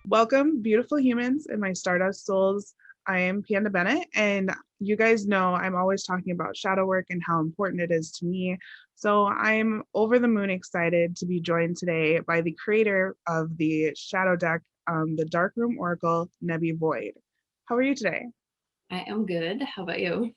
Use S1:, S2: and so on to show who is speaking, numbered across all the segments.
S1: Welcome, beautiful humans and my Stardust souls. I am Panda Bennett, and you guys know I'm always talking about shadow work and how important it is to me. So I'm over the moon excited to be joined today by the creator of the shadow deck, the Dark Room Oracle, Nebi Void. How are you today?
S2: I am good. How about you?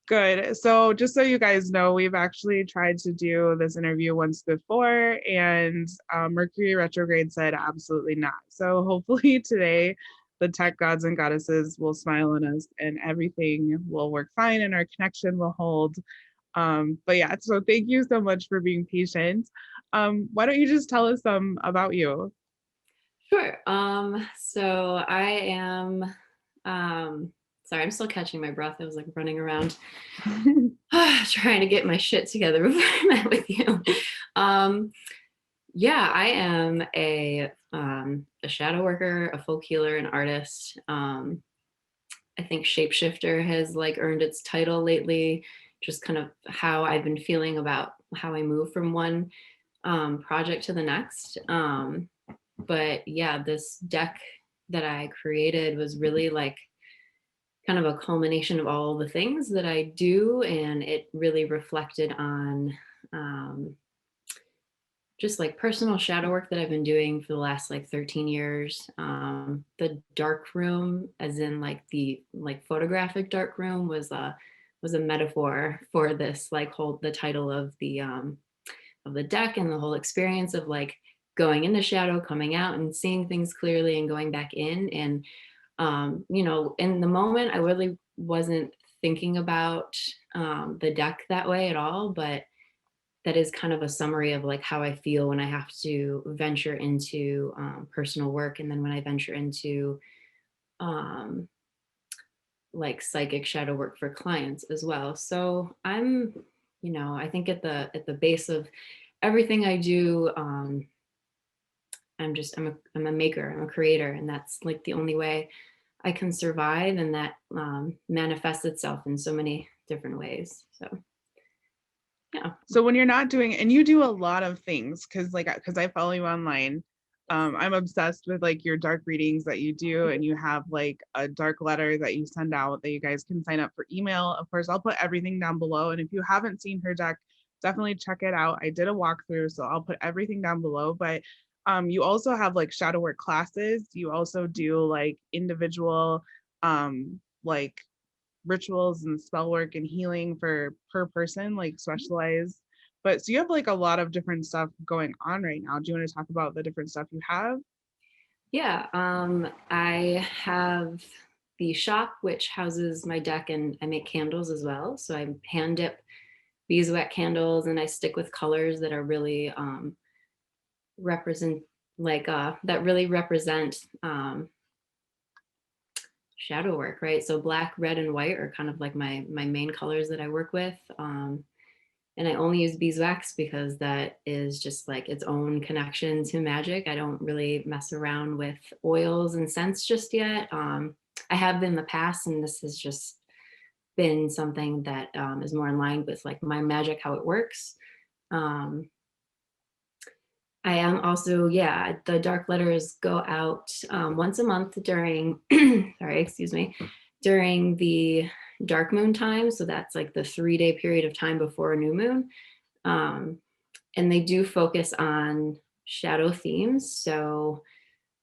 S1: Good. So, just so you guys know, we've actually tried to do this interview once before, and Mercury retrograde said absolutely not. So, hopefully, today the tech gods and goddesses will smile on us and everything will work fine and our connection will hold. But yeah, so thank you so much for being patient. Why don't you just tell us some about you?
S2: Sure. So I am sorry, I'm still catching my breath. I was like running around trying to get my shit together before I met with you. Um, yeah, I am a shadow worker, a folk healer, an artist. I think shapeshifter has like earned its title lately, just kind of how I've been feeling about how I move from one project to the next. But yeah, this deck that I created was really like kind of a culmination of all the things that I do, and it really reflected on um, just like personal shadow work that I've been doing for the last like 13 years. The dark room, as in like the like photographic dark room, was a metaphor for this like whole the title of the deck and the whole experience of like going into shadow, coming out and seeing things clearly and going back in. And, in the moment, I really wasn't thinking about the deck that way at all, but that is kind of a summary of like how I feel when I have to venture into personal work. And then when I venture into um, like psychic shadow work for clients as well. So I think at the base of everything I do, I'm a maker, I'm a creator, and that's like the only way I can survive, and that manifests itself in so many different ways. So yeah.
S1: So when you're not doing, and you do a lot of things, because I follow you online, I'm obsessed with like your dark readings that you do, and you have like a dark letter that you send out that you guys can sign up for email. Of course, I'll put everything down below, and if you haven't seen her deck, definitely check it out. I did a walkthrough, so I'll put everything down below. But you also have like shadow work classes. You also do like individual, like rituals and spell work and healing for per person, like specialized. But so you have like a lot of different stuff going on right now. Do you want to talk about the different stuff you have?
S2: Yeah, I have the shop which houses my deck, and I make candles as well. So I hand dip beeswax candles, and I stick with colors that are really represent that really represent shadow work, right? So black, red, and white are kind of like my main colors that I work with. And I only use beeswax because that is just like its own connection to magic. I don't really mess around with oils and scents just yet. I have in the past, and this has just been something that is more in line with like my magic, how it works. Um, I am also, yeah, the dark letters go out once a month during, sorry, excuse me, during the dark moon time. So that's like the 3 day period of time before a new moon. Um, and they do focus on shadow themes. So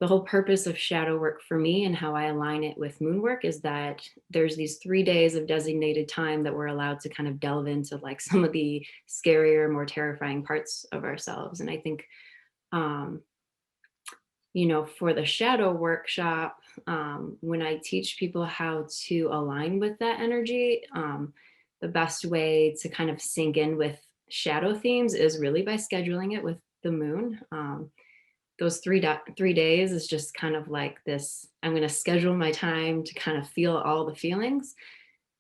S2: the whole purpose of shadow work for me and how I align it with moon work is that there's these 3 days of designated time that we're allowed to kind of delve into like some of the scarier, more terrifying parts of ourselves. And I think um, for the shadow workshop, when I teach people how to align with that energy, the best way to kind of sink in with shadow themes is really by scheduling it with the moon. Those 3 days is just kind of like this, I'm going to schedule my time to kind of feel all the feelings.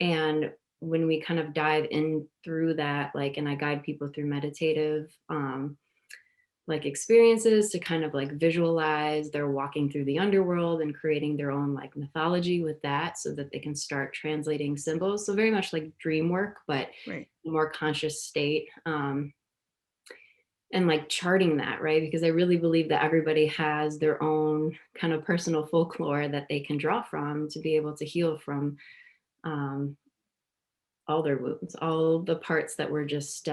S2: And when we kind of dive in through that, like, and I guide people through meditative, like experiences to kind of like visualize they're walking through the underworld and creating their own like mythology with that so that they can start translating symbols. So very much like dream work, but
S1: Right.
S2: a more conscious state. and like charting that, right? Because I really believe that everybody has their own kind of personal folklore that they can draw from to be able to heal from, um, all their wounds, all the parts that we're just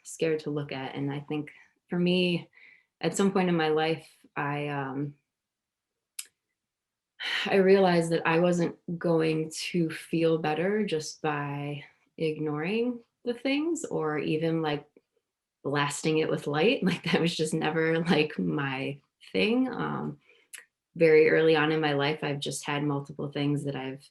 S2: scared to look at. And I think for me, at some point in my life, I realized that I wasn't going to feel better just by ignoring the things or even like blasting it with light. Like that was just never like my thing. Very early on in my life, I've just had multiple things that I've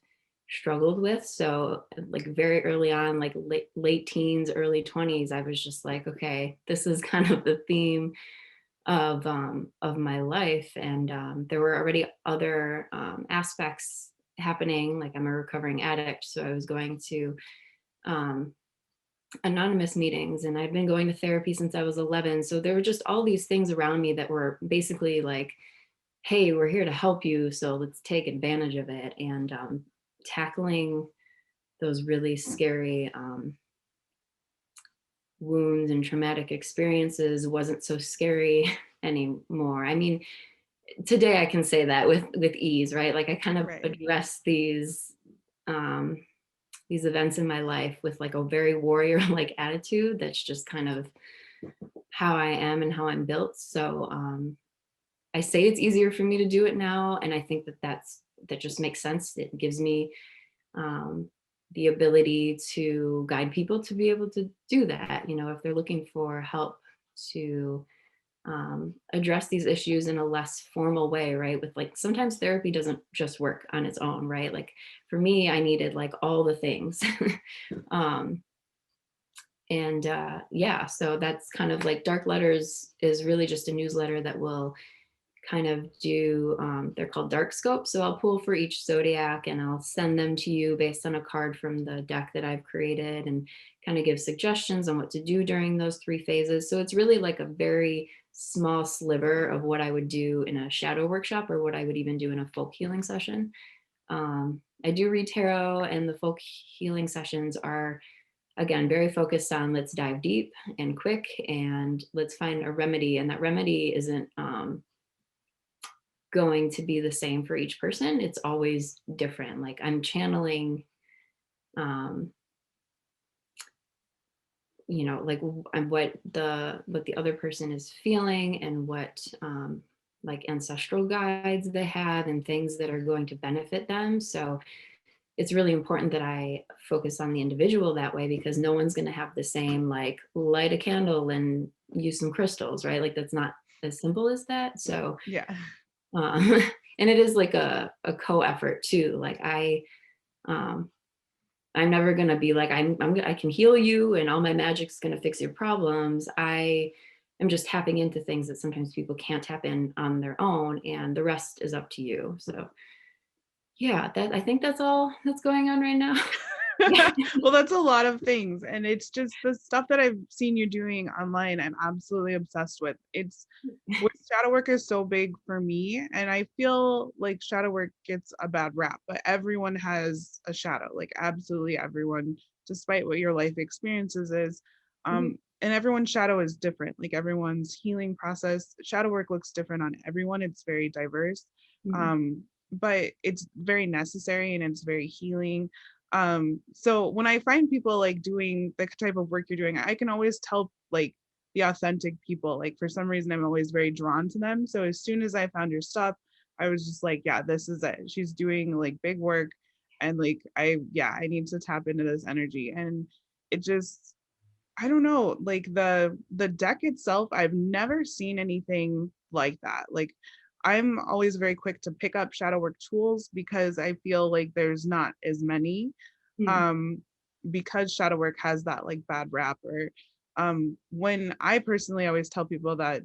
S2: struggled with. So like very early on, like late teens, early 20s, I was just like, okay, this is kind of the theme of my life. And there were already other aspects happening. Like I'm a recovering addict, so I was going to um, anonymous meetings, and I'd been going to therapy since I was 11. So there were just all these things around me that were basically like, hey, we're here to help you, so let's take advantage of it. And tackling those really scary wounds and traumatic experiences wasn't so scary anymore. I mean, today I can say that with ease, right? Like I kind of
S1: Right.
S2: address um these events in my life with like a very warrior like attitude. That's just kind of how I am and how I'm built. So I say it's easier for me to do it now, and I think that that just makes sense. It gives me um, the ability to guide people to be able to do that. You know, if they're looking for help to address these issues in a less formal way, right? With like sometimes therapy doesn't just work on its own, right? Like for me, I needed like all the things. um, and yeah, so that's kind of like Dark Letters is really just a newsletter that will kind of do they're called dark scopes. So I'll pull for each zodiac and I'll send them to you based on a card from the deck that I've created, and kind of give suggestions on what to do during those 3 phases. So it's really like a very small sliver of what I would do in a shadow workshop or what I would even do in a folk healing session. I do read tarot, and the folk healing sessions are again very focused on let's dive deep and quick and let's find a remedy, and that remedy isn't going to be the same for each person. It's always different. Like I'm channeling, um, you know, like what the other person is feeling, and what like ancestral guides they have and things that are going to benefit them. So it's really important that I focus on the individual that way, because no one's going to have the same like light a candle and use some crystals, right? Like that's not as simple as that. So
S1: Yeah.
S2: um, and it is like a co-effort too. Like um, I'm never gonna be like I can heal you and all my magic's gonna fix your problems. I am just tapping into things that sometimes people can't tap in on their own, and the rest is up to you. So yeah, that I think that's all that's going on right now. Yeah.
S1: Well, that's a lot of things. And it's just the stuff that I've seen you doing online, I'm absolutely obsessed with. It's what shadow work is so big for me. And I feel like shadow work gets a bad rap, but everyone has a shadow, like absolutely everyone, despite what your life experiences is.
S2: Mhm,
S1: And everyone's shadow is different. Like everyone's healing process, shadow work looks different on everyone. It's very diverse.
S2: mhm,
S1: But it's very necessary and it's very healing. So when I find people like doing the type of work you're doing, I can always tell like the authentic people. Like for some reason I'm always very drawn to them. So as soon as I found your stuff, I was just like, yeah, this is it. She's doing like big work, and like I need to tap into this energy. And it just, I don't know, like the deck itself, I've never seen anything like that. Like I'm always very quick to pick up shadow work tools because I feel like there's not as many.
S2: mhm,
S1: Um because shadow work has that like bad rap, or when I personally always tell people that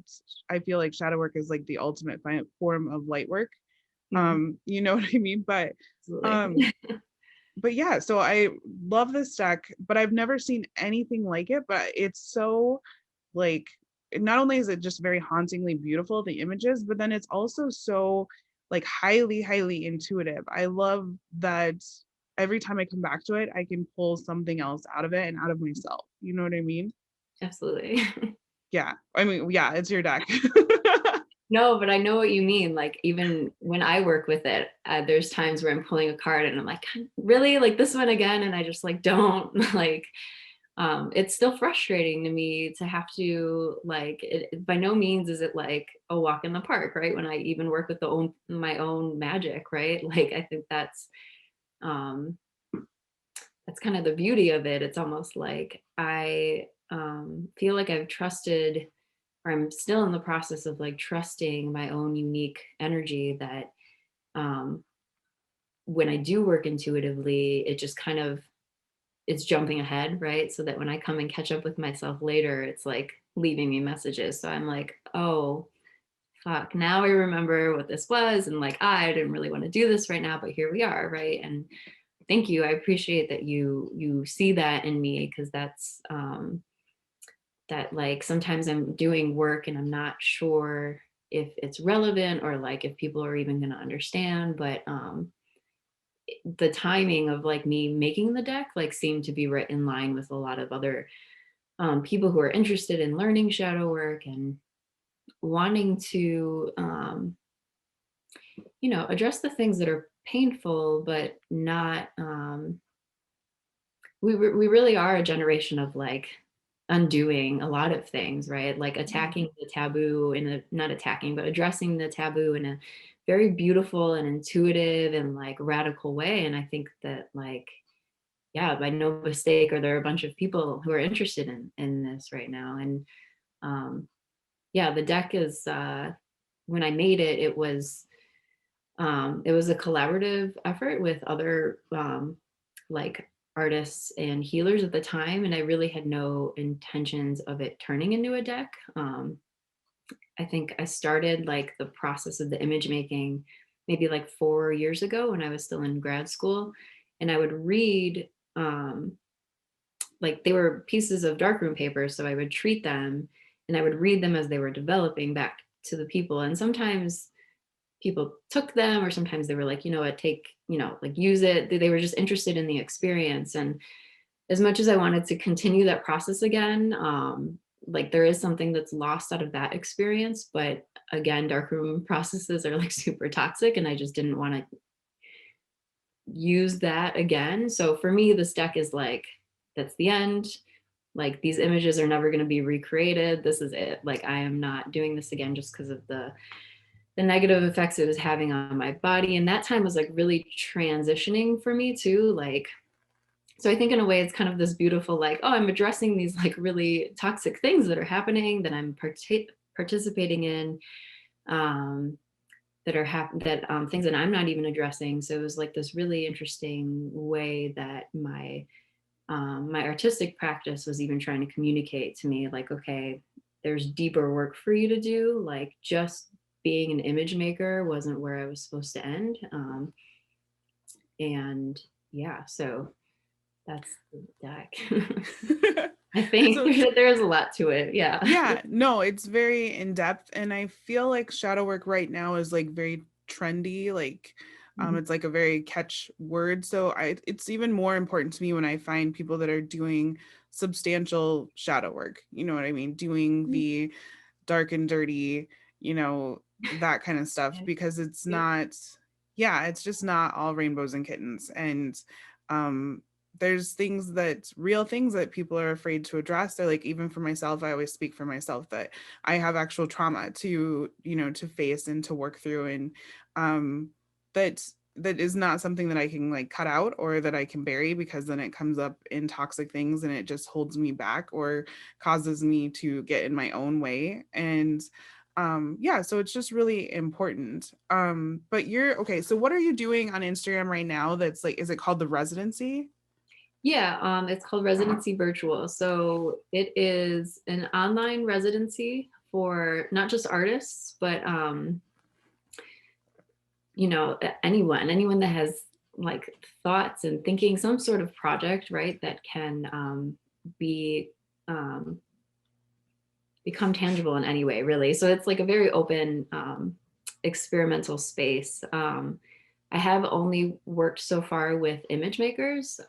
S1: I feel like shadow work is like the ultimate form of light work.
S2: mhm,
S1: You know what I mean?
S2: absolutely.
S1: Um but yeah, so I love this deck, but I've never seen anything like it. But it's so like, not only is it just very hauntingly beautiful, the images, but then it's also so like highly intuitive. I love that every time I come back to it, I can pull something else out of it and out of myself. You know what I mean?
S2: Absolutely.
S1: Yeah. I mean, yeah, it's your deck.
S2: No, but I know what you mean. Like even when I work with it, there's times where I'm pulling a card and I'm like, really, like this one again, and I just like don't like. It's still frustrating to me to have to like. By no means is it like a walk in the park, right? When I even work with my own magic, right? Like I think um, that's kind of the beauty of it. It's almost like I feel like I've trusted, or I'm still in the process of like trusting my own unique energy that um, when I do work intuitively, it just kind of it's jumping ahead, right? So that when I come and catch up with myself later, it's like leaving me messages. So I'm like, oh, fuck, now I remember what this was. And like, I didn't really want to do this right now, but here we are, right? And thank you. I appreciate that you see that in me, because that's that like sometimes I'm doing work and I'm not sure if it's relevant or like if people are even going to understand, but the timing of like me making the deck like seemed to be right in line with a lot of other people who are interested in learning shadow work and wanting to address the things that are painful but not we really are a generation of like undoing a lot of things, right? Like attacking the taboo in a not attacking, but addressing the taboo in a very beautiful and intuitive and like radical way. And I think that like, yeah, by no mistake are there a bunch of people who are interested in this right now. And yeah, the deck is when I made it, it was a collaborative effort with other like artists and healers at the time, and I really had no intentions of it turning into a deck. I think I started like the process of the image making maybe like 4 years ago when I was still in grad school, and I would read like they were pieces of darkroom paper, so I would treat them and I would read them as they were developing back to the people, and sometimes people took them or sometimes they were like, you know what, take, like use it. They were just interested in the experience. And as much as I wanted to continue that process again, like there is something that's lost out of that experience. But again, darkroom processes are like super toxic and I just didn't want to use that again. So for me, this deck is like, that's the end. Like these images are never going to be recreated. This is it. Like I am not doing this again just because of the negative effects it was having on my body. And that time was like really transitioning for me too. Like, so I think in a way it's kind of this beautiful, like, oh, I'm addressing these like really toxic things that are happening that I'm participating in, that are that things that I'm not even addressing. So it was like this really interesting way that my artistic practice was even trying to communicate to me, like, okay, there's deeper work for you to do. Like just being an image maker wasn't where I was supposed to end. And yeah, so that's the deck. I think
S1: So
S2: there's a lot to it. Yeah.
S1: yeah, no, it's very in depth, and I feel like shadow work right now is like very trendy. Like, it's like a very catch word. So it's even more important to me when I find people that are doing substantial shadow work. You know what I mean? Doing the dark and dirty, that kind of stuff, because it's not, yeah, it's just not all rainbows and kittens. And there's real things that people are afraid to address. They're like, even for myself, I always speak for myself that I have actual trauma to, to face and to work through. And that is not something that I can like cut out or that I can bury, because then it comes up in toxic things and it just holds me back or causes me to get in my own way. And yeah, so it's just really important. But you're okay, so what are you doing on Instagram right now that's like, is it called the Residency?
S2: Yeah, it's called Residency Virtual. So it is an online residency for not just artists, but anyone that has like thoughts and thinking some sort of project, right, that can be become tangible in any way, really. So it's like a very open experimental space. I have only worked so far with image makers,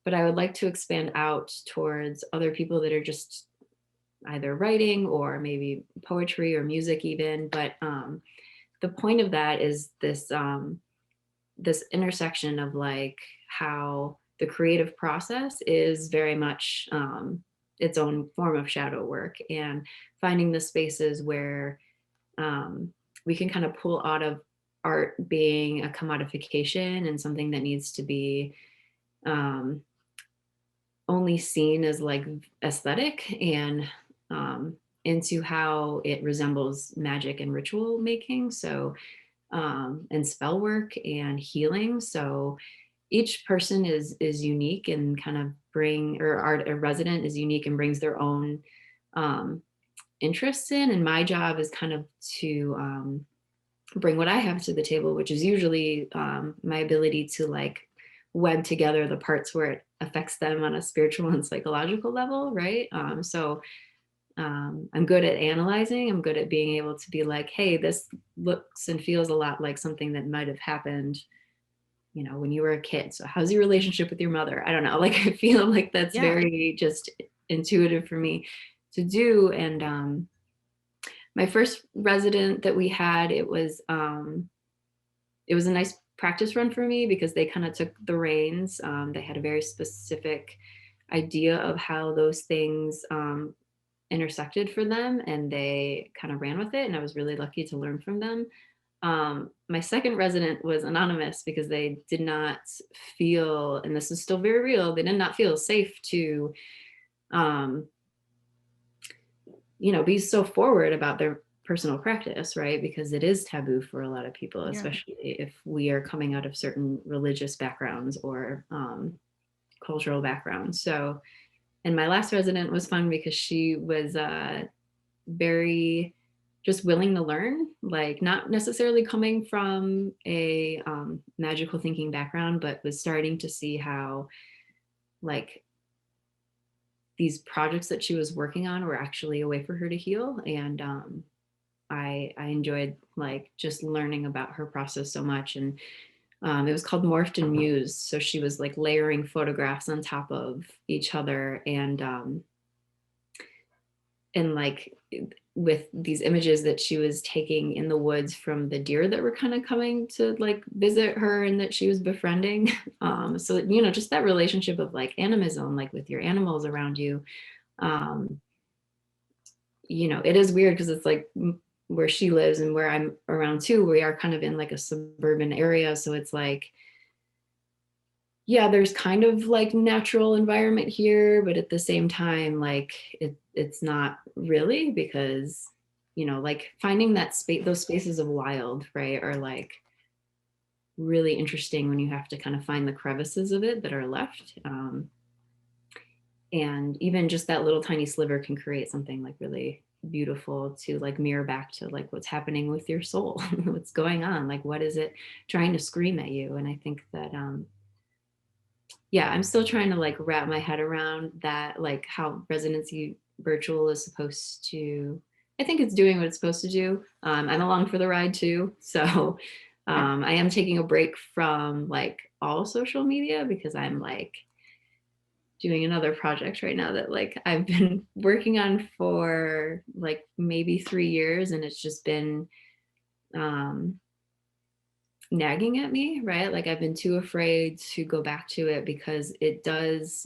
S2: but I would like to expand out towards other people that are just either writing or maybe poetry or music even. But the point of that is this intersection of like how the creative process is very much its own form of shadow work, and finding the spaces where we can kind of pull out of art being a commodification and something that needs to be only seen as like aesthetic, and into how it resembles magic and ritual making. So and spell work and healing. So each person is unique and kind of bring, or art a resident is unique and brings their own interests in. And my job is kind of to bring what I have to the table, which is usually my ability to like web together the parts where it affects them on a spiritual and psychological level, right? So I'm good at analyzing. I'm good at being able to be like, hey, this looks and feels a lot like something that might have happened, you know, when you were a kid. So how's your relationship with your mother? I don't know. Like, I feel like that's very just intuitive for me to do. And my first resident that we had, it was a nice practice run for me because they kind of took the reins. They had a very specific idea of how those things intersected for them, and they kind of ran with it, and I was really lucky to learn from them. My second resident was anonymous because they did not feel, and this is still very real, they did not feel safe to be so forward about their personal practice, right? Because it is taboo for a lot of people, especially if we are coming out of certain religious backgrounds or cultural backgrounds. So, and my last resident was fun because she was very just willing to learn, like not necessarily coming from a magical thinking background, but was starting to see how like these projects that she was working on were actually a way for her to heal. And I enjoyed like just learning about her process so much. And it was called Morphed and Mused. So she was like layering photographs on top of each other, and like with these images that she was taking in the woods from the deer that were kind of coming to like visit her and that she was befriending. So, just that relationship of like animism, like with your animals around you. It is weird because it's like where she lives and where I'm around too, we are kind of in like a suburban area. So it's like, yeah, there's kind of like natural environment here, but at the same time, like it's not really, because, like finding that space, those spaces of wild, right, are like really interesting when you have to kind of find the crevices of it that are left. And even just that little tiny sliver can create something like really beautiful to like mirror back to like what's happening with your soul, what's going on, like what is it trying to scream at you. And I think that I'm still trying to like wrap my head around that, like how residency virtual is supposed to, I think it's doing what it's supposed to do. I'm along for the ride too. So I am taking a break from like all social media because I'm like doing another project right now that like I've been working on for like maybe 3 years, and it's just been nagging at me, right? Like I've been too afraid to go back to it because it does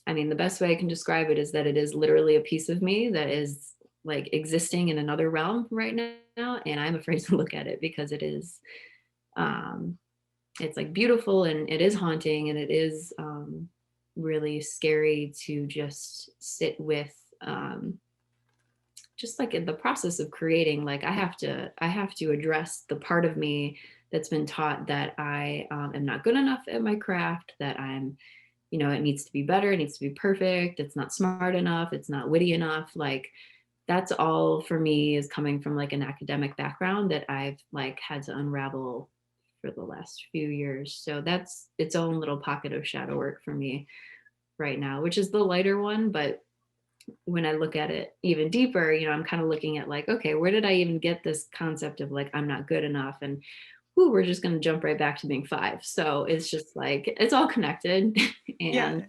S2: the best way I can describe it is that it is literally a piece of me that is like existing in another realm right now, and I'm afraid to look at it because it is it's like beautiful and it is haunting, and it is really scary to just sit with just like in the process of creating. Like I have to address the part of me that's been taught that I am not good enough at my craft, that I'm, it needs to be better, it needs to be perfect, it's not smart enough, it's not witty enough. Like that's all for me is coming from like an academic background that I've like had to unravel for the last few years. So that's its own little pocket of shadow work for me right now, which is the lighter one. But when I look at it even deeper, I'm kind of looking at like, okay, where did I even get this concept of like, I'm not good enough? And we're just going to jump right back to being 5. So it's just like, it's all connected. And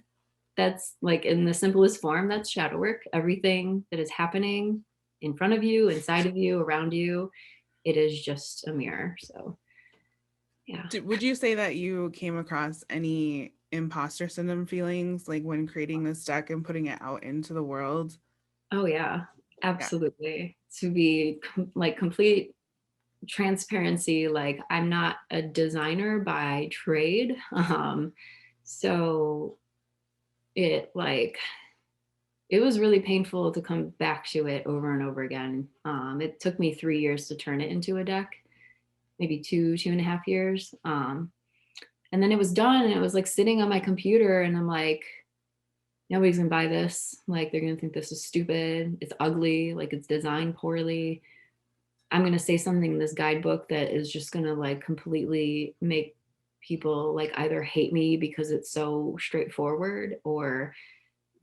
S2: that's like in the simplest form, that's shadow work. Everything that is happening in front of you, inside of you, around you, it is just a mirror. So yeah.
S1: Would you say that you came across any imposter syndrome feelings like when creating this deck and putting it out into the world?
S2: Oh yeah,
S1: Yeah.
S2: absolutely. To be like complete transparency, like I'm not a designer by trade. So it like it was really painful to come back to it over and over again. It took me 3 years to turn it into a deck, maybe 2.5 years. And then it was done and it was like sitting on my computer and I'm like, nobody's gonna buy this. Like they're gonna think this is stupid. It's ugly, like it's designed poorly. I'm gonna say something in this guidebook that is just gonna like completely make people like either hate me because it's so straightforward or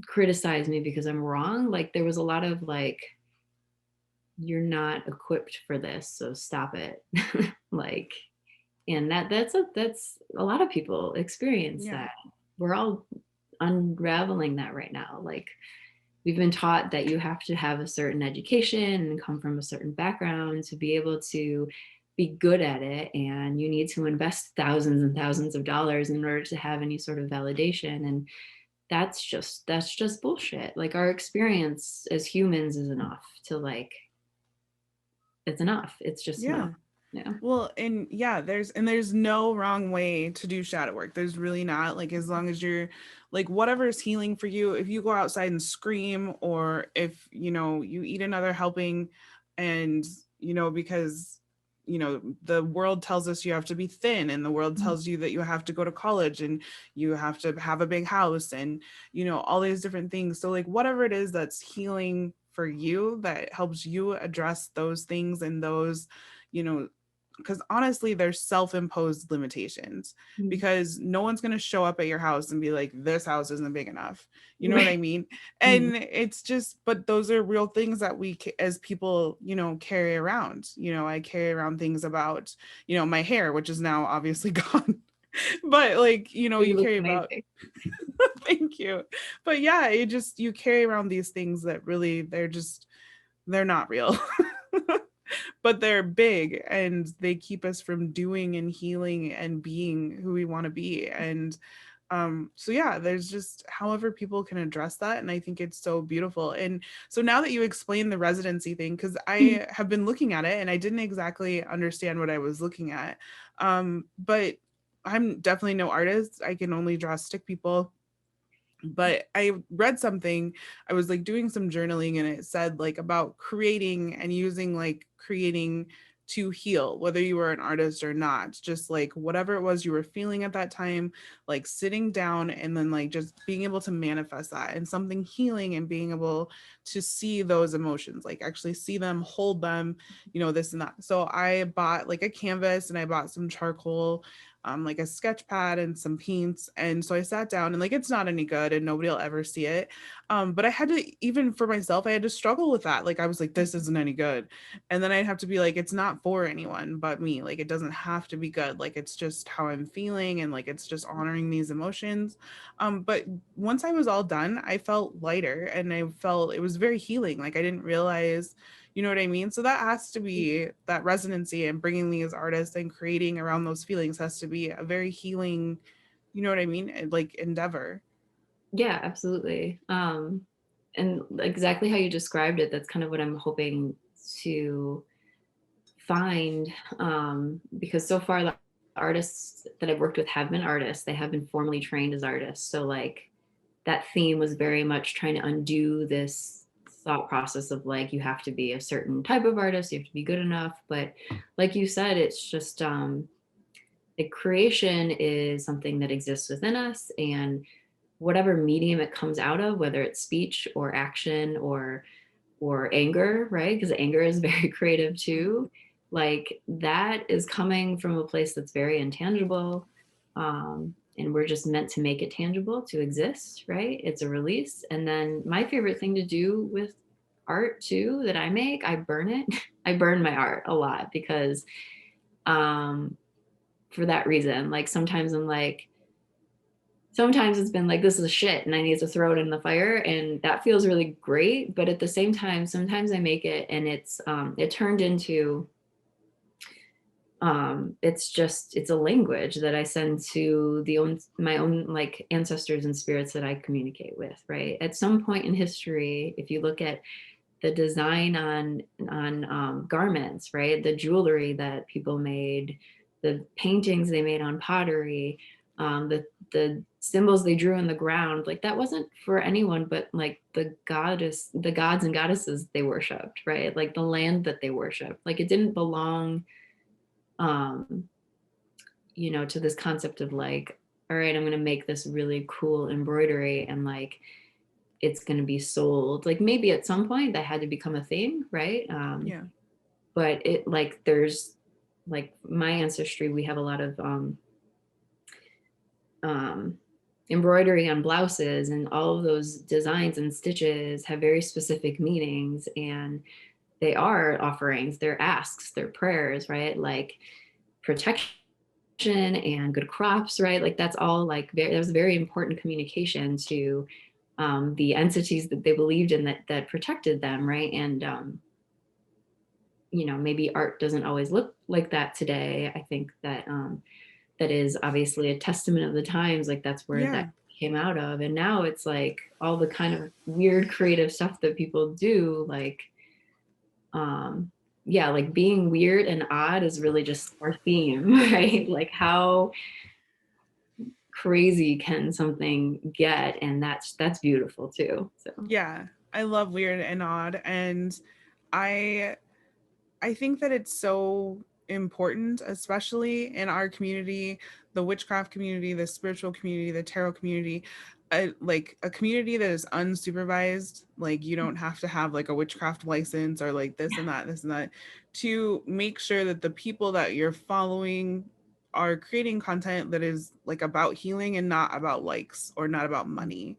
S2: criticize me because I'm wrong. Like there was a lot of like, you're not equipped for this, so stop it. Like, and that's a lot of people experience
S1: Yeah.
S2: that. We're all unraveling that right now. Like we've been taught that you have to have a certain education and come from a certain background to be able to be good at it, and you need to invest thousands and thousands of dollars in order to have any sort of validation. And that's just bullshit. Like our experience as humans is enough to like, it's enough. It's just enough.
S1: Yeah.
S2: Yeah.
S1: Well, and yeah, there's no wrong way to do shadow work. There's really not. Like as long as you're like whatever is healing for you, if you go outside and scream, or if you eat another helping, and because the world tells us you have to be thin, and the world tells you that you have to go to college and you have to have a big house, and all these different things. So like whatever it is that's healing for you, that helps you address those things and those you know because honestly there's self-imposed limitations,
S2: Mhm.
S1: because no one's going to show up at your house and be like, this house isn't big enough, you know what I
S2: Right.
S1: mean?
S2: Mhm.
S1: And it's just, but those are real things that we as people carry around. I carry around things about my hair, which is now obviously gone. But like
S2: You
S1: you
S2: look
S1: carry about
S2: amazing.
S1: thank you. But yeah, you carry around these things that really they're not real. But they're big, and they keep us from doing and healing and being who we want to be. And so yeah, there's just however people can address that, and I think it's so beautiful. And so now that you explained the residency thing, because I have been looking at it and I didn't exactly understand what I was looking at, but I'm definitely no artist. I can only draw stick people. But I read something, I was like doing some journaling, and it said like about creating and using like creating to heal, whether you were an artist or not, just like whatever it was you were feeling at that time, like sitting down and then like just being able to manifest that and something healing, and being able to see those emotions, like actually see them, hold them, this and that. So I bought like a canvas, and I bought some charcoal, like a sketch pad and some paints. And so I sat down, and like it's not any good and nobody will ever see it. But I had to, even for myself, I had to struggle with that. Like I was like, this isn't any good. And then I'd have to be like, it's not for anyone but me. Like it doesn't have to be good. Like it's just how I'm feeling, and like it's just honoring these emotions. But once I was all done, I felt lighter, and I felt it was very healing. Like I didn't realize, you know what I mean? So that has to be that resonancy, and bringing these artists and creating around those feelings has to be a very healing, you know what I mean? Like endeavor.
S2: Yeah, absolutely. And exactly how you described it, that's kind of what I'm hoping to find. Because so far the artists that I've worked with have been artists. They have been formally trained as artists. So like that theme was very much trying to undo this thought process of like, you have to be a certain type of artist, you have to be good enough. But like you said, it's just like creation is something that exists within us, and whatever medium it comes out of, whether it's speech or action or anger, right? Because anger is very creative too. Like that is coming from a place that's very intangible. And we're just meant to make it tangible to exist, right? It's a release. And then my favorite thing to do with art too that I make, I burn it. I burn my art a lot because um for that reason. Like sometimes I'm like, sometimes it's been like, this is shit and I need to throw it in the fire, and that feels really great. But at the same time, sometimes I make it and it's it turned into it's a language that I send to my own like ancestors and spirits that I communicate with, right? At some point in history, if you look at the design on garments, right, the jewelry that people made, the paintings they made on pottery, the symbols they drew in the ground, like that wasn't for anyone but like the gods and goddesses they worshipped, right? Like the land that they worshipped. Like it didn't belong um to this concept of like, all right, I'm going to make this really cool embroidery and like it's going to be sold. Like maybe at some point that had to become a thing, right?
S1: Yeah.
S2: But it like there's like my ancestry, we have a lot of embroidery on blouses, and all of those designs and stitches have very specific meanings, and they are offerings, they're asks, they're prayers, right? Like protection and good crops, right? Like that's all like that was very important communication to the entities that they believed in, that protected them, right? And maybe art doesn't always look like that today. I think that that is obviously a testament of the times. Like that's where that came out of. And now it's like all the kind of weird creative stuff that people do, like like being weird and odd is really just our theme, right? Like how crazy can something get, and that's beautiful too. So
S1: Yeah, I love weird and odd, and I think that it's so important, especially in our community, the witchcraft community, the spiritual community, the tarot community, like a community that is unsupervised. Like you don't have to have like a witchcraft license or like this and that, to make sure that the people that you're following are creating content that is like about healing and not about likes or not about money.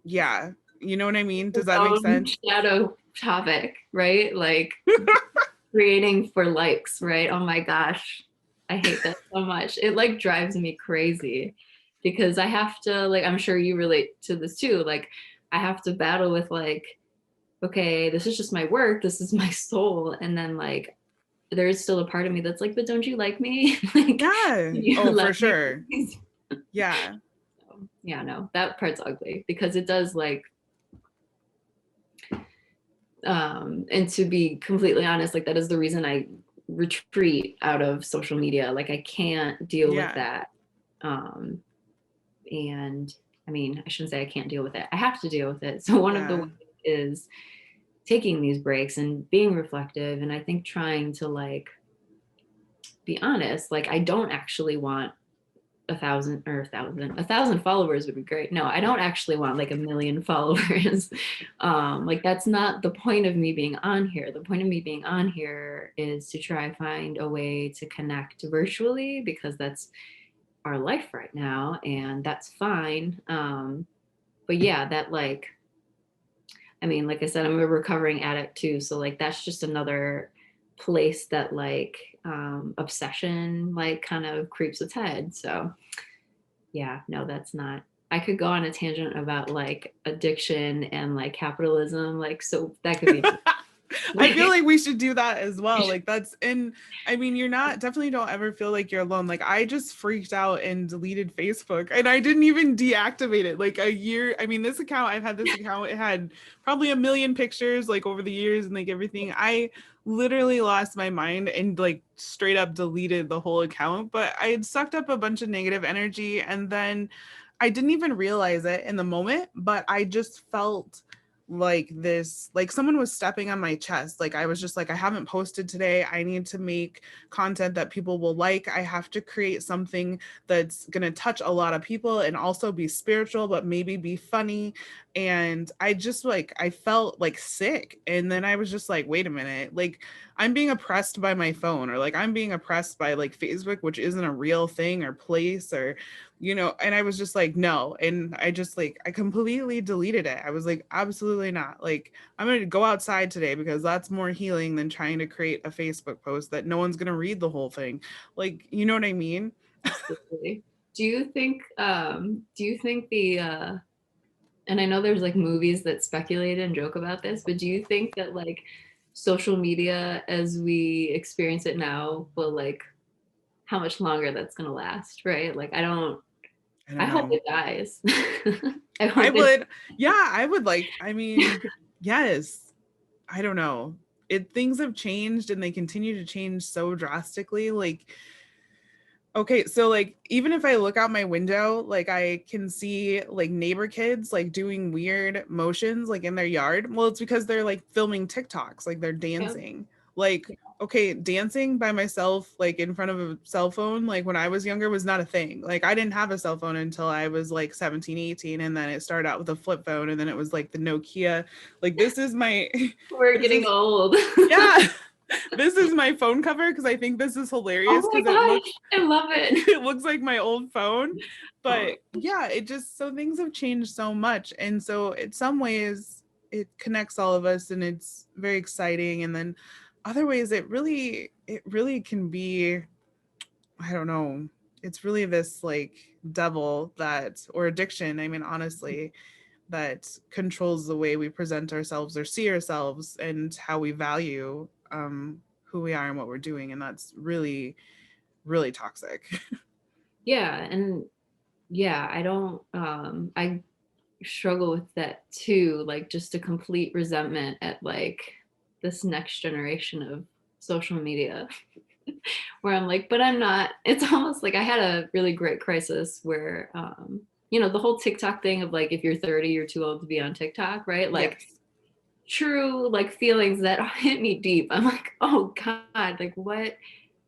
S1: Yeah, you know what I mean? Does that make sense?
S2: shadow topic, right? Like creating for likes, right? Oh my gosh, I hate that so much. It like drives me crazy because I have to, like, I'm sure you relate to this too, like I have to battle with like, okay, this is just my work, this is my soul, and then like there's still a part of me that's like, but don't you like me? Like,
S1: Yeah. Oh, for sure. Yeah.
S2: Yeah, no, that part's ugly because it does like and to be completely honest, like that is the reason I retreat out of social media. Like I can't deal with that. And I mean, I shouldn't say I can't deal with it, I have to deal with it. So one of the ways is taking these breaks and being reflective, and I think trying to like be honest, like I don't actually want 1,000 followers would be great. No, I don't actually want like 1,000,000 followers. Like that's not the point of me being on here. The point of me being on here is to try find a way to connect virtually, because that's our life right now, and that's fine. But yeah, that like, I mean, like I said, I'm a recovering addict too, so like that's just another place that like obsession like kind of creeps its head. So yeah, no, that's not, I could go on a tangent about like addiction and like capitalism, like so that could be
S1: I feel like we should do that as well. Like that's, and I mean, you're not, definitely don't ever feel like you're alone. Like I just freaked out and deleted Facebook, and I didn't even deactivate it. Like a year, I mean, this account, I've had this account, it had probably 1,000,000 pictures like over the years and like everything. I literally lost my mind and like straight up deleted the whole account, but I had sucked up a bunch of negative energy, and then I didn't even realize it in the moment, but I just felt like this, like someone was stepping on my chest. Like I was just like, I haven't posted today, I need to make content that people will like, I have to create something that's going to touch a lot of people and also be spiritual but maybe be funny. And I just like, I felt like sick, and then I was just like, wait a minute, like I'm being oppressed by my phone, or like I'm being oppressed by like Facebook, which isn't a real thing or place, or and I was just like, no. And I just like, I completely deleted it. I was like, absolutely not. Like, I'm going to go outside today because that's more healing than trying to create a Facebook post that no one's going to read the whole thing. Like, you know what I mean?
S2: absolutely. Do you think the and I know there's like movies that speculate and joke about this, but do you think that like social media as we experience it now will like how much longer that's gonna last, right? Like
S1: I don't
S2: I hope
S1: know.
S2: it dies. I
S1: I
S2: hope it
S1: would, yeah, I would like, I mean, yes, I don't know. Things have changed and they continue to change so drastically. Like, okay, so like even if I look out my window, like I can see like neighbor kids like doing weird motions like in their yard. Well, it's because they're like filming TikToks, like they're
S2: Yep.
S1: dancing. Like, okay, dancing by myself like in front of a cell phone like when I was younger was not a thing. Like I didn't have a cell phone until I was like 17, 18, and then it started out with a flip phone and then it was like the Nokia. Like this is my
S2: We're
S1: this
S2: getting
S1: is
S2: old.
S1: yeah. This is my phone cover because I think this is
S2: Oh
S1: hilarious
S2: my
S1: because it looks
S2: gosh, I love it.
S1: it looks like my old phone.
S2: Oh,
S1: But yeah, it just so things have changed so much. And so in some ways it connects all of us and it's very exciting. And then other ways it really can be, I don't know, it's really this like devil that or addiction, I mean, honestly, that controls the way we present ourselves or see ourselves and how we value who we are and what we're doing. And that's really, really toxic.
S2: yeah, and yeah, I struggle with that too, like just a complete resentment at like this next generation of social media where I'm like, but I'm not. It's almost like I had a really great crisis where the whole TikTok thing of like if you're 30, you're too old to be on TikTok, right? Like
S1: Yes.
S2: true like feelings that hit me deep. I'm like, oh God, like what?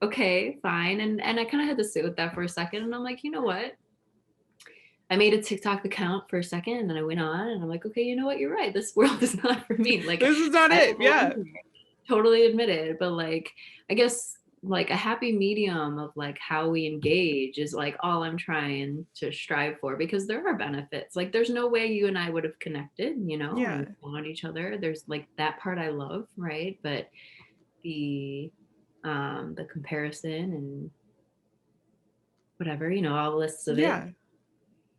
S2: Okay, fine. And I kind of had to sit with that for a second. And I'm like, you know what? I made a TikTok account for a second and then I went on and I'm like, okay, you know what? You're right. This world is not for me. Like
S1: This is not
S2: I
S1: it.
S2: don't belong
S1: Yeah.
S2: here. Totally admitted. But like, I guess like a happy medium of like how we engage is like all I'm trying to strive for because there are benefits. Like there's no way you and I would have connected,
S1: Yeah.
S2: and found each other. There's like that part I love, right? But the comparison and whatever, all the lists of it.
S1: Yeah.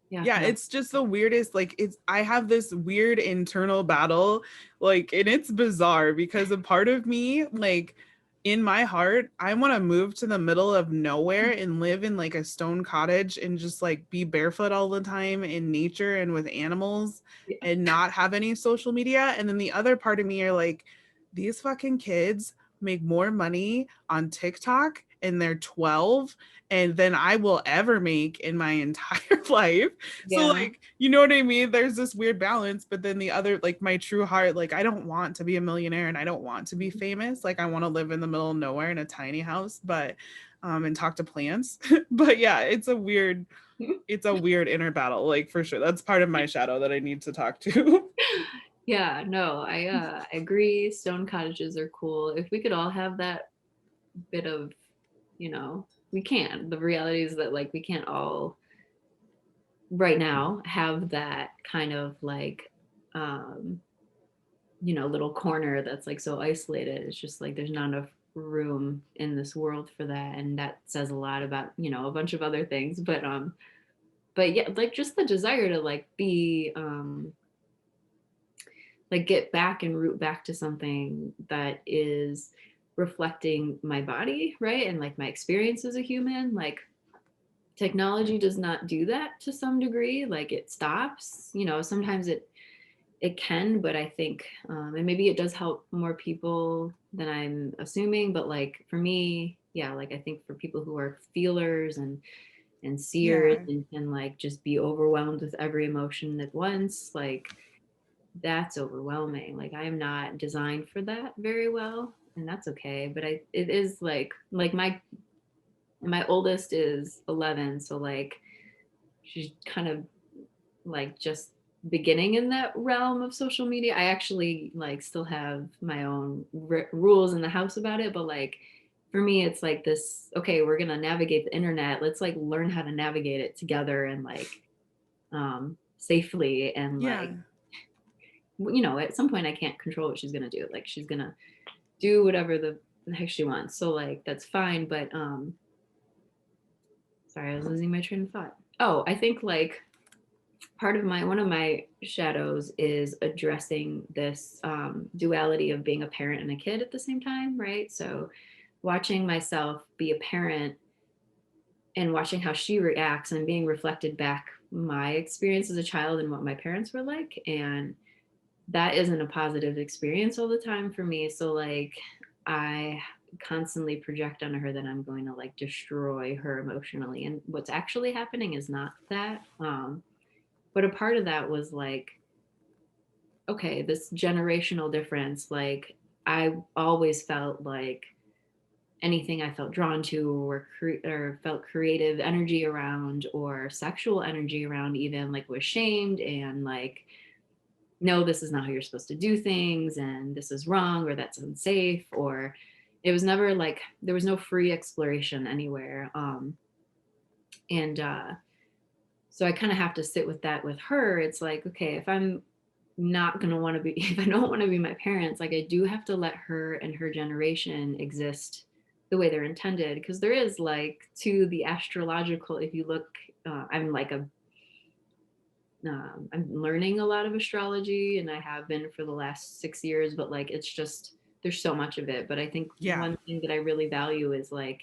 S2: Yeah,
S1: Yeah,
S2: no.
S1: it's just the weirdest. Like, it's I have this weird internal battle, like, and it's bizarre because a part of me, like, in my heart, I want to move to the middle of nowhere and live in like a stone cottage and just like be barefoot all the time in nature and with animals
S2: Yeah.
S1: and not have any social media. And then the other part of me are like, these fucking kids make more money on TikTok and they're 12 and than I will ever make in my entire life. So
S2: Yeah.
S1: like, you know what I mean? There's this weird balance, but then the other, like my true heart, like I don't want to be a millionaire and I don't want to be famous. Like I want to live in the middle of nowhere in a tiny house, but and talk to plants. But yeah, it's a weird inner battle, like for sure. That's part of my shadow that I need to talk to.
S2: Yeah, no, I agree. Stone cottages are cool. If we could all have that bit of, we can. The reality is that like we can't all right now have that kind of like little corner that's like so isolated. It's just like there's not enough room in this world for that. And that says a lot about, a bunch of other things. But yeah, like just the desire to like be like get back and root back to something that is reflecting my body, right? And like my experience as a human. Like technology does not do that to some degree. Like it stops, sometimes it can, but I think and maybe it does help more people than I'm assuming, but like for me, yeah, like I think for people who are feelers and seers
S1: Yeah.
S2: and can like just be overwhelmed with every emotion at once, like that's overwhelming. Like I am not designed for that very well, and that's okay. But it is like my oldest is 11, so like she's kind of like just beginning in that realm of social media. I actually like still have my own rules in the house about it, but like for me it's like this, okay, we're going to navigate the internet. Let's like learn how to navigate it together and like safely and like
S1: Yeah.
S2: at some point I can't control what she's going to do. Like she's going to do whatever the heck she wants. So like that's fine, but Sorry, I was losing my train of thought. Oh, I think like one of my shadows is addressing this duality of being a parent and a kid at the same time, right? So watching myself be a parent and watching how she reacts and being reflected back my experience as a child and what my parents were like, and that isn't a positive experience all the time for me. So like I constantly project onto her that I'm going to like destroy her emotionally, and what's actually happening is not that. But a part of that was like, okay, this generational difference, like I always felt like anything I felt drawn to or felt creative energy around or sexual energy around even like was shamed and like, no, this is not how you're supposed to do things and this is wrong or that's unsafe, or it was never like there was no free exploration anywhere. And So I kind of have to sit with that with her. It's like, okay, if I'm not going to want to be, if I don't want to be my parents, like I do have to let her and her generation exist the way they're intended. Because there is like to the astrological, if you look, I'm like I'm learning a lot of astrology and I have been for the last 6 years, but like it's just, there's so much of it. But I think
S1: Yeah.
S2: one thing that I really value is like,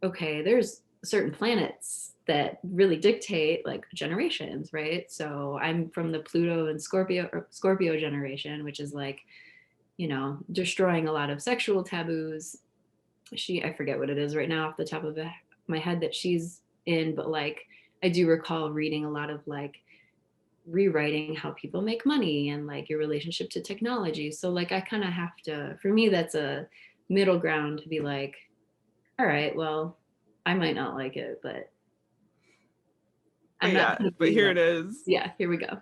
S2: okay, there's certain planets that really dictate like generations, right? So I'm from the Pluto and Scorpio generation, which is like, you know, destroying a lot of sexual taboos. I forget what it is right now off the top of my head that she's in, but like I do recall reading a lot of like rewriting how people make money and like your relationship to technology. So like I kind of have to, for me, that's a middle ground to be like, all right, well, I might not like it, but I'm
S1: But
S2: not
S1: yeah,
S2: gonna
S1: but
S2: be
S1: here
S2: like,
S1: it is.
S2: yeah, here we go.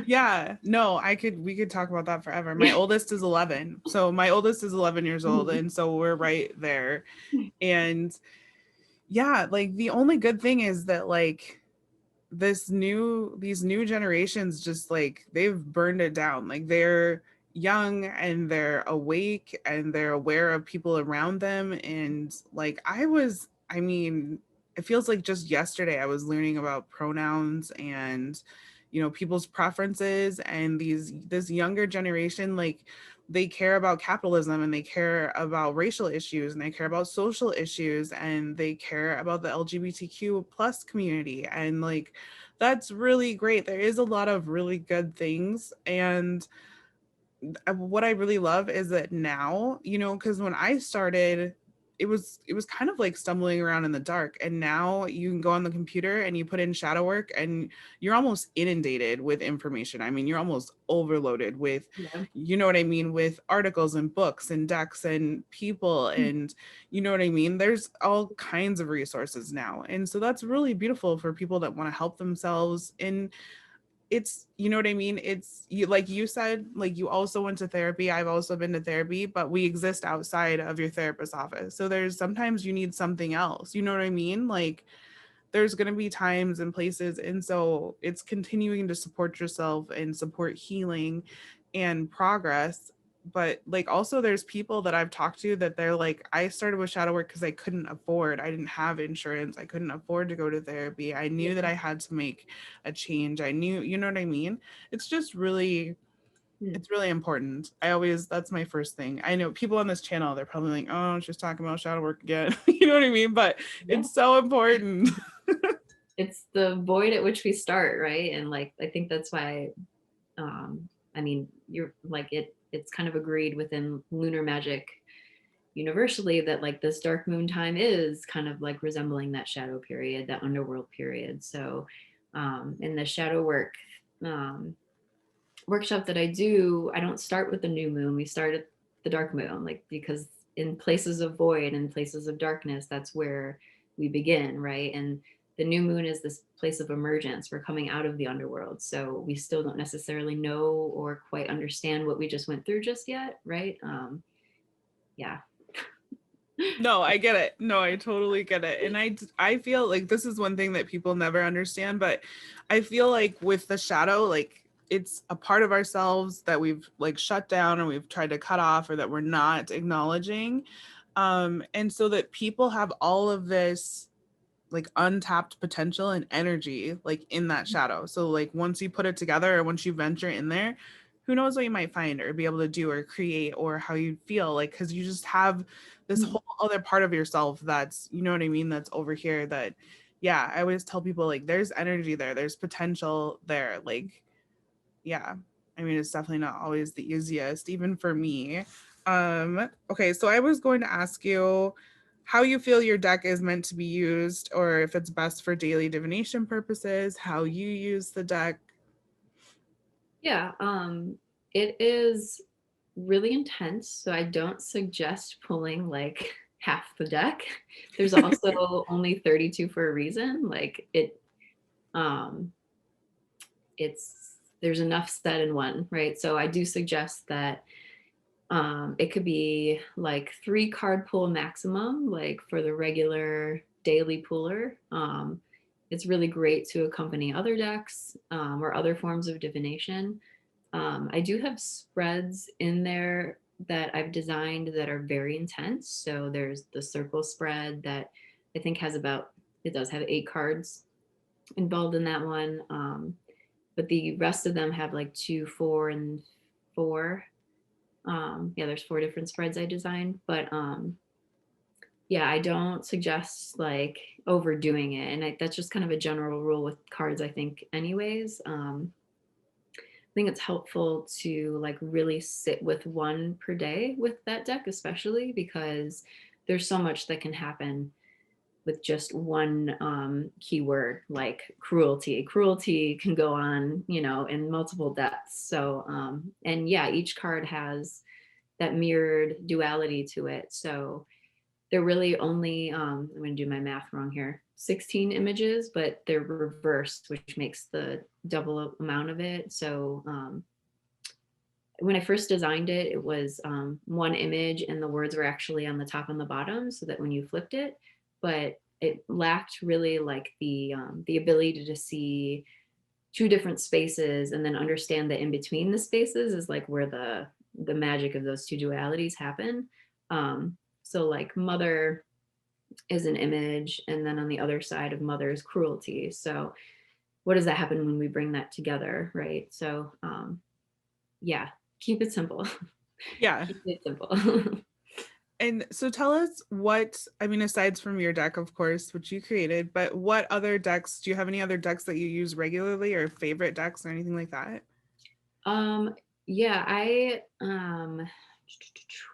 S1: Yeah, no, we could talk about that forever. My oldest is 11. So my oldest is 11 years old, and so we're right there. And yeah, like the only good thing is that like these new generations just like they've burned it down. Like they're young and they're awake and they're aware of people around them. And like I mean, it feels like just yesterday I was learning about pronouns and people's preferences, and this younger generation, like they care about capitalism and they care about racial issues and they care about social issues and they care about the LGBTQ plus community. And like that's really great. There is a lot of really good things. And what I really love is that now, because when I started, it was kind of like stumbling around in the dark, and now you can go on the computer and you put in shadow work and you're almost inundated with information. I mean, you're almost overloaded with,
S2: Yeah.
S1: you know what I mean, with articles and books and decks and people, and you know what I mean, there's all kinds of resources now. And so that's really beautiful for people that want to help themselves. And it's, you know what I mean, it's you, like you said, like you also went to therapy. I've also been to therapy, but we exist outside of your therapist's office. So there's sometimes you need something else, you know what I mean, like there's going to be times and places. And so it's continuing to support yourself and support healing and progress. But like also there's people that I've talked to that they're like, I started with shadow work because I didn't have insurance, I couldn't afford to go to therapy, I knew that I had to make a change, I knew, you know what I mean. It's just really, it's really important. That's my first thing. I know people on this channel, they're probably like, oh, she's talking about shadow work again. You know what I mean, but
S2: Yeah.
S1: it's so important.
S2: It's the void at which we start, right? And like I think that's why I mean you're like it's kind of agreed within lunar magic universally that like this dark moon time is kind of like resembling that shadow period, that underworld period. So in the shadow work um workshop that I do, I don't start with the new moon. We start at the dark moon, like because in places of void and places of darkness, that's where we begin, right? And the new moon is this place of emergence. We're coming out of the underworld. So we still don't necessarily know or quite understand what we just went through just yet, right? Yeah.
S1: No, I get it. No, I totally get it. And I feel like this is one thing that people never understand, but I feel like with the shadow, like it's a part of ourselves that we've like shut down or we've tried to cut off or that we're not acknowledging. And so that people have all of this like untapped potential and energy like in that shadow. So like once you put it together or once you venture in there, who knows what you might find or be able to do or create or how you feel, like because you just have this
S2: Mhm.
S1: whole other part of yourself that's, you know what I mean, that's over here that, yeah, I always tell people like there's energy there, there's potential there, like, yeah. I mean, it's definitely not always the easiest, even for me. Okay, so I was going to ask you how you feel your deck is meant to be used, or if it's best for daily divination purposes, how you use the deck.
S2: Yeah, it is really intense, so I don't suggest pulling like half the deck. There's also only 32 for a reason. Like um, it's there's enough said in one, right? So I do suggest that it could be like 3 card pull maximum, like for the regular daily pooler. It's really great to accompany other decks or other forms of divination. I do have spreads in there that I've designed that are very intense. So there's the circle spread that I think has it does have 8 cards involved in that one. But the rest of them have like 2, 4, and 4. Yeah, there's 4 different spreads I designed. But yeah, I don't suggest like overdoing it. And that's just kind of a general rule with cards, I think, anyways. I think it's helpful to like really sit with one per day with that deck, especially because there's so much that can happen with just one keyword like cruelty. Cruelty can go on, in multiple depths. So, and yeah, each card has that mirrored duality to it. So they're really only, I'm going to do my math wrong here, 16 images, but they're reversed, which makes the double amount of it. So, when I first designed it, it was one image and the words were actually on the top and the bottom so that when you flipped it, but it lacked really like the ability to see 2 different spaces and then understand that in between the spaces is like where the magic of those 2 dualities happen. So like mother is an image and then on the other side of mother is cruelty. So what does that happen when we bring that together, right? So yeah, keep it simple.
S1: Yeah.
S2: Keep it simple.
S1: And so tell us what, I mean, aside from your deck, of course, which you created, but what other decks, do you have any other decks that you use regularly or favorite decks or anything like that?
S2: um, yeah, I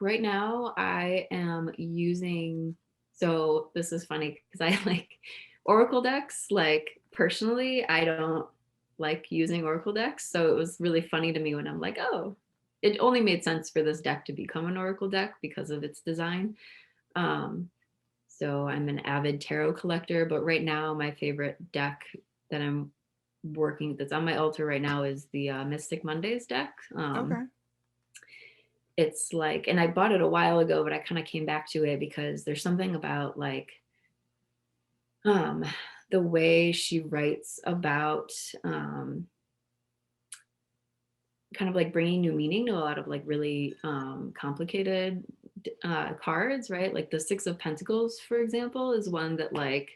S2: right now I am using, so this is funny because I like Oracle decks. Like personally, I don't like using Oracle decks. So it was really funny to me when I'm like, oh, it only made sense for this deck to become an Oracle deck because of its design. Um, So I'm an avid tarot collector, but right now my favorite deck that I'm working that's on my altar right now is the Mystic Mondays deck.
S1: Okay.
S2: It's like, and I bought it a while ago, but I kind of came back to it because there's something about like um, the way she writes about kind of like bringing new meaning to a lot of like really complicated cards, right? Like the Six of Pentacles, for example, is one that like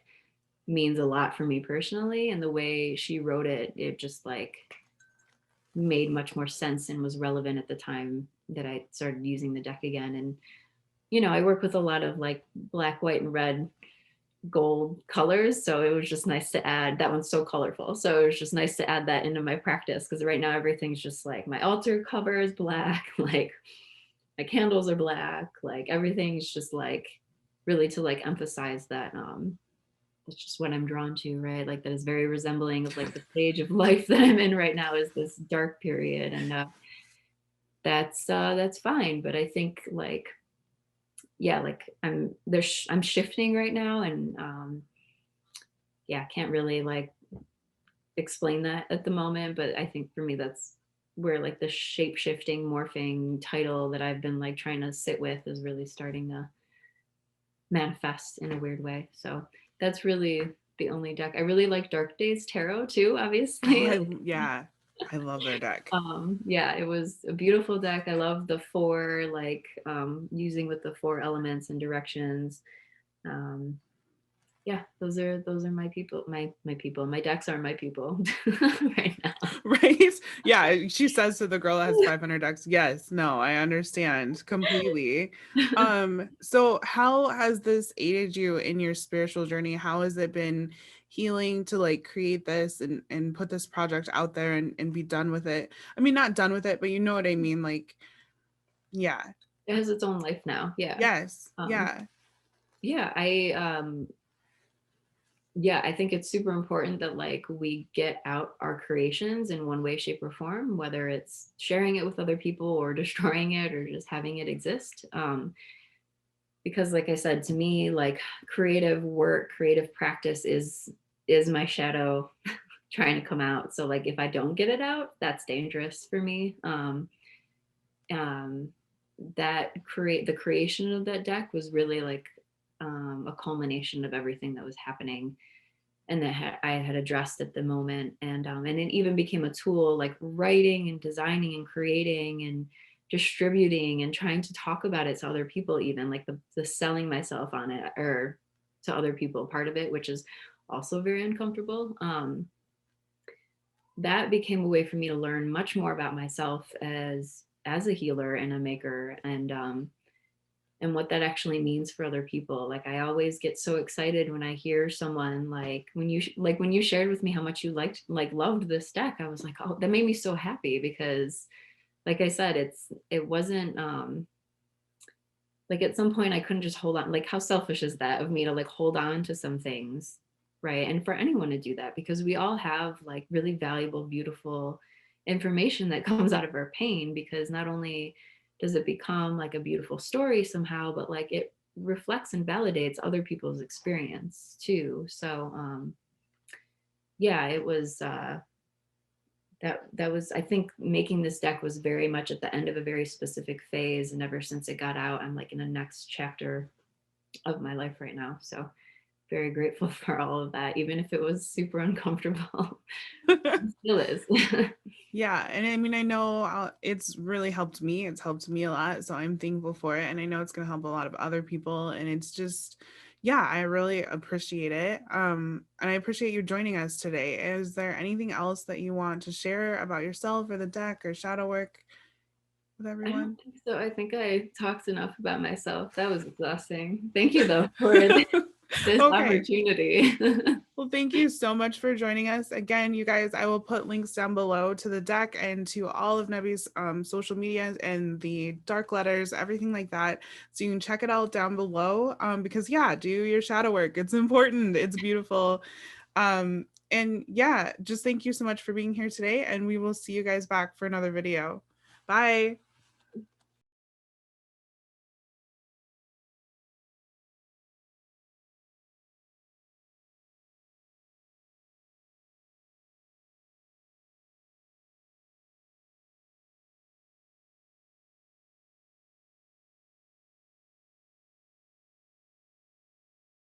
S2: means a lot for me personally. And the way she wrote it, it just like made much more sense and was relevant at the time that I started using the deck again. And, I work with a lot of like black, white, and red gold colors. So it was just nice to add that one's so colorful. So it was just nice to add that into my practice because right now everything's just like my altar cover is black, like my candles are black, like everything's just like really to like emphasize that that's just what I'm drawn to, right? Like that is very resembling of like the stage of life that I'm in right now is this dark period. And that's fine. But I think like, yeah, like I'm shifting right now and yeah, can't really like explain that at the moment. But I think for me that's where like the shape shifting morphing title that I've been like trying to sit with is really starting to manifest in a weird way. So that's really the only deck. I really like Dark Days Tarot too,
S1: Oh,
S2: obviously.
S1: yeah, I love their deck.
S2: Yeah, it was a beautiful deck. I love the 4, like using with the 4 elements and directions. Um, Yeah, those are my people. My people. My decks are my people right now.
S1: Right? Yeah, she says to the girl that has 500 decks. Yes, no, I understand completely. So how has this aided you in your spiritual journey? How has it been healing to like create this and put this project out there and be done with it? I mean, not done with it, but you know what I mean? Like, yeah.
S2: It has its own life now. Yeah.
S1: Yes.
S2: Um,
S1: Yeah.
S2: yeah, yeah, I think it's super important that like we get out our creations in one way, shape, or form, whether it's sharing it with other people or destroying it or just having it exist. Because like I said, to me, like creative work, creative practice is my shadow trying to come out. So like if I don't get it out, that's dangerous for me. Um, the creation of that deck was really like a culmination of everything that was happening and that I had addressed at the moment, and it even became a tool like writing and designing and creating and distributing and trying to talk about it to other people, even like the selling myself on it or to other people part of it, which is also very uncomfortable. That became a way for me to learn much more about myself as a healer and a maker, and what that actually means for other people. Like I always get so excited when I hear someone like when you shared with me how much you loved this deck. I was like, oh, that made me so happy because like I said, it wasn't like at some point I couldn't just hold on. Like how selfish is that of me to like hold on to some things, right? And for anyone to do that, because we all have like really valuable, beautiful information that comes out of our pain, because not only does it become like a beautiful story somehow, but like it reflects and validates other people's experience too. So yeah, it was that was, I think making this deck was very much at the end of a very specific phase, and ever since it got out, I'm like in the next chapter of my life right now. So very grateful for all of that, even if it was super uncomfortable. It still is.
S1: Yeah, and I mean, I know it's really helped me. It's helped me a lot, so I'm thankful for it, and I know it's going to help a lot of other people. And it's just, yeah, I really appreciate it. And I appreciate you joining us today. Is there anything else that you want to share about yourself or the deck or shadow work with
S2: I don't
S1: everyone?
S2: think so. I think I talked enough about myself. That was exhausting. Thank you though for this
S1: Okay.
S2: opportunity.
S1: Well, thank you so much for joining us. Again, you guys, I will put links down below to the deck and to all of Nebi's social media and the dark letters, everything like that. So you can check it out down below because, yeah, do your shadow work. It's important. It's beautiful. And yeah, just thank you so much for being here today. And we will see you guys back for another video. Bye.